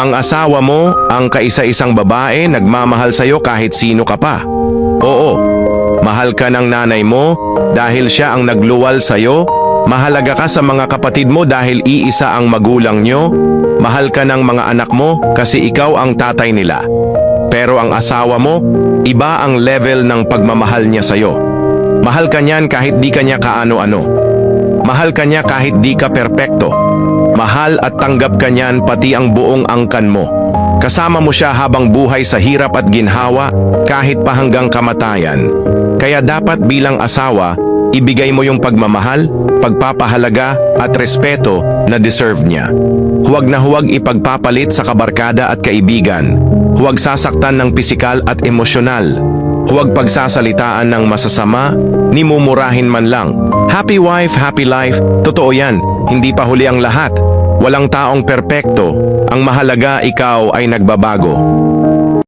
Ang asawa mo, ang kaisa-isang babae, nagmamahal sa'yo kahit sino ka pa. Oo, mahal ka ng nanay mo dahil siya ang nagluwal sa'yo. Mahalaga ka sa mga kapatid mo dahil iisa ang magulang nyo. Mahal ka ng mga anak mo kasi ikaw ang tatay nila. Pero ang asawa mo, iba ang level ng pagmamahal niya sa'yo. Mahal ka niyan kahit di ka niya kaano-ano. Mahal ka niya kahit di ka perpekto. Mahal at tanggap ka niyan pati ang buong angkan mo. Kasama mo siya habang buhay sa hirap at ginhawa kahit pa hanggang kamatayan. Kaya dapat bilang asawa, ibigay mo yung pagmamahal, pagpapahalaga at respeto na deserve niya. Huwag na huwag ipagpapalit sa kabarkada at kaibigan. Huwag sasaktan ng pisikal at emosyonal. Huwag pagsasalitaan ng masasama, ni mumurahin man lang. Happy wife, happy life. Totoo yan, hindi pa huli ang lahat. Walang taong perpekto. Ang mahalaga ikaw ay nagbabago.